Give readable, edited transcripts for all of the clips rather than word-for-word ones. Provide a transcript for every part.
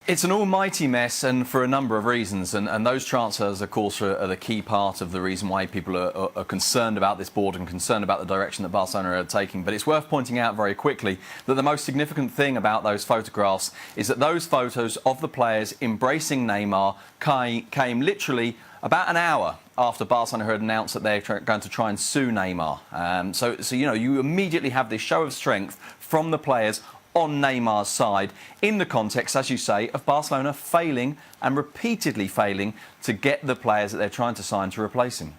It's an almighty mess, and for a number of reasons. And those transfers, of course, are the key part of the reason why people are concerned about this board and concerned about the direction that Barcelona are taking. But it's worth pointing out very quickly that the most significant thing about those photographs is that those photos of the players embracing Neymar came literally about an hour after Barcelona had announced that they're going to try and sue Neymar. So you know, you immediately have this show of strength from the players on Neymar's side, in the context, as you say, of Barcelona failing and repeatedly failing to get the players that they're trying to sign to replace him.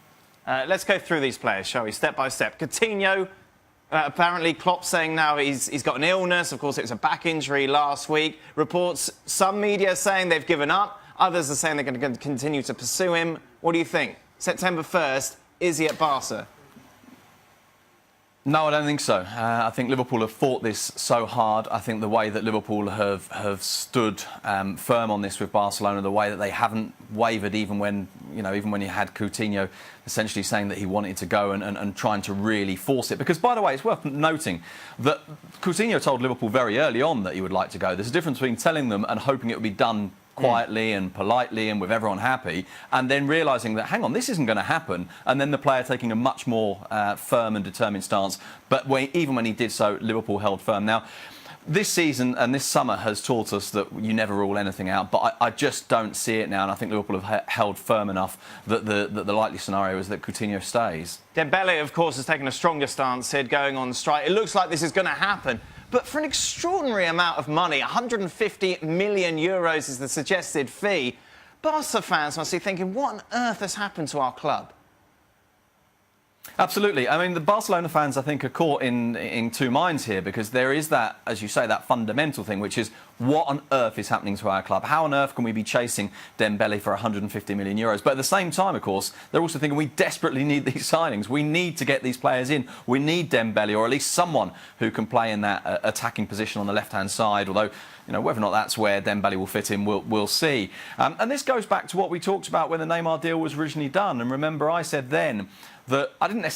Let's go through these players, shall we, step by step. Coutinho, apparently Klopp saying now he's got an illness. Of course, it was a back injury last week. Reports, some media saying they've given up. Others are saying they're going to continue to pursue him. What do you think? September 1st, is he at Barca? No, I don't think so. I think Liverpool have fought this so hard. I think the way that Liverpool have stood firm on this with Barcelona, the way that they haven't wavered even when you had Coutinho essentially saying that he wanted to go and trying to really force it. Because, by the way, it's worth noting that Coutinho told Liverpool very early on that he would like to go. There's a difference between telling them and hoping it would be done quietly and politely and with everyone happy, and then realising that, hang on, this isn't going to happen, and then the player taking a much more firm and determined stance. But even when he did so, Liverpool held firm. Now, this season and this summer has taught us that you never rule anything out, but I just don't see it now, and I think Liverpool have held firm enough that the likely scenario is that Coutinho stays. Dembele, of course, has taken a stronger stance here, going on strike. It looks like this is going to happen. But for an extraordinary amount of money, 150 million euros is the suggested fee, Barca fans must be thinking, what on earth has happened to our club? Absolutely. I mean, the Barcelona fans, I think, are caught in two minds here, because there is that, as you say, that fundamental thing, which is what on earth is happening to our club? How on earth can we be chasing Dembele for 150 million euros? But at the same time, of course, they're also thinking we desperately need these signings. We need to get these players in. We need Dembele, or at least someone who can play in that attacking position on the left-hand side, although, you know, whether or not that's where Dembele will fit in, we'll see. And this goes back to what we talked about when the Neymar deal was originally done. And remember, I said then that I didn't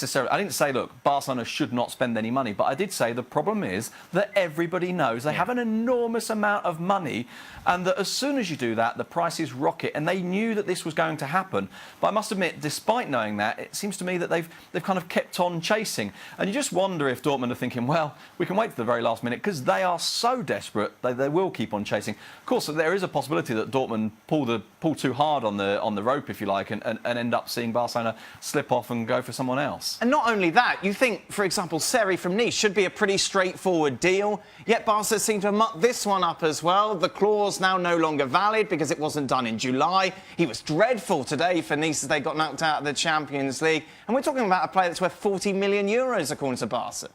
say, look, Barcelona should not spend any money, but I did say the problem is that everybody knows they have an enormous amount of money, and that as soon as you do that, the prices rocket, and they knew that this was going to happen. But I must admit, despite knowing that, it seems to me that they've kind of kept on chasing, and you just wonder if Dortmund are thinking, well, we can wait to the very last minute, because they are so desperate, they will keep on chasing. Of course, there is a possibility that Dortmund pull too hard on the rope, if you like, and end up seeing Barcelona slip off and go for someone else. And not only that, you think, for example, Seri from Nice should be a pretty straightforward deal, yet Barca seem to have mucked this one up as well. The clause now no longer valid because it wasn't done in July. He was dreadful today for Nice as they got knocked out of the Champions League. And we're talking about a player that's worth 40 million euros, according to Barca.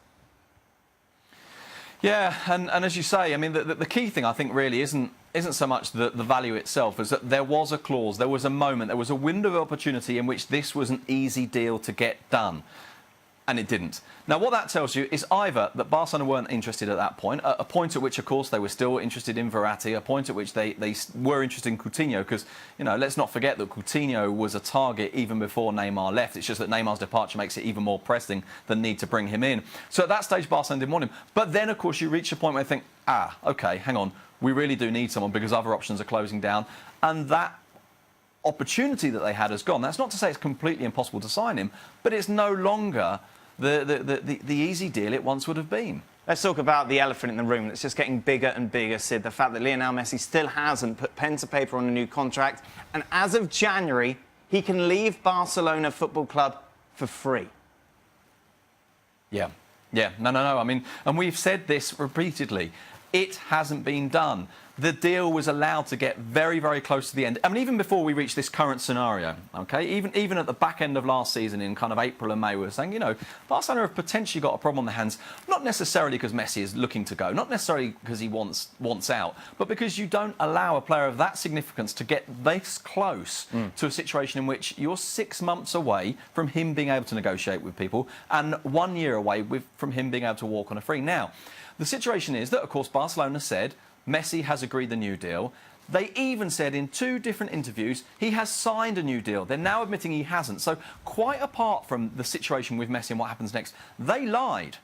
Yeah, and as you say, I mean, the key thing, I think, really isn't so much the value itself, as that there was a clause, there was a moment, there was a window of opportunity in which this was an easy deal to get done. And it didn't. Now, what that tells you is either that Barcelona weren't interested at that point, a point at which, of course, they were still interested in Verratti, a point at which they were interested in Coutinho, because, you know, let's not forget that Coutinho was a target even before Neymar left. It's just that Neymar's departure makes it even more pressing the need to bring him in. So at that stage, Barcelona didn't want him. But then, of course, you reach a point where you think, OK, hang on, we really do need someone because other options are closing down. And that opportunity that they had has gone. That's not to say it's completely impossible to sign him, but it's no longer the easy deal it once would have been. Let's talk about the elephant in the room that's just getting bigger and bigger, Sid. The fact that Lionel Messi still hasn't put pen to paper on a new contract. And as of January, he can leave Barcelona Football Club for free. Yeah. No. I mean, and we've said this repeatedly. It hasn't been done. The deal was allowed to get very, very close to the end. I mean, even before we reached this current scenario, OK? Even at the back end of last season in kind of April and May, we were saying, you know, Barcelona have potentially got a problem on their hands, not necessarily because Messi is looking to go, not necessarily because he wants out, but because you don't allow a player of that significance to get this close to a situation in which you're 6 months away from him being able to negotiate with people and 1 year away from him being able to walk on a free. Now, the situation is that, of course, Barcelona said Messi has agreed the new deal. They even said in 2 different interviews he has signed a new deal. They're now admitting he hasn't. So quite apart from the situation with Messi and what happens next, they lied.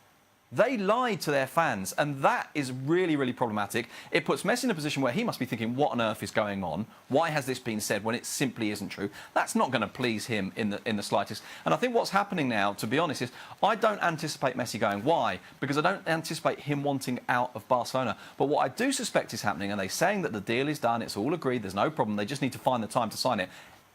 They lied to their fans, and that is really, really problematic. It puts Messi in a position where he must be thinking, what on earth is going on? Why has this been said when it simply isn't true? That's not going to please him in the slightest. And I think what's happening now, to be honest, is I don't anticipate Messi going. Why? Because I don't anticipate him wanting out of Barcelona. But what I do suspect is happening, and they're saying that the deal is done, it's all agreed, there's no problem, they just need to find the time to sign it.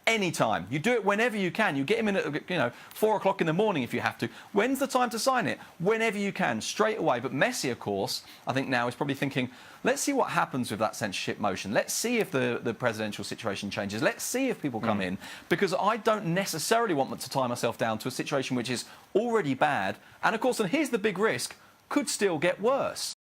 Anytime. You do it whenever you can. You get him in at 4 o'clock in the morning if you have to. When's the time to sign it? Whenever you can, straight away. But Messi, of course, I think now is probably thinking, let's see what happens with that censorship motion. Let's see if the presidential situation changes. Let's see if people come in. Because I don't necessarily want to tie myself down to a situation which is already bad. And, of course, and here's the big risk, could still get worse.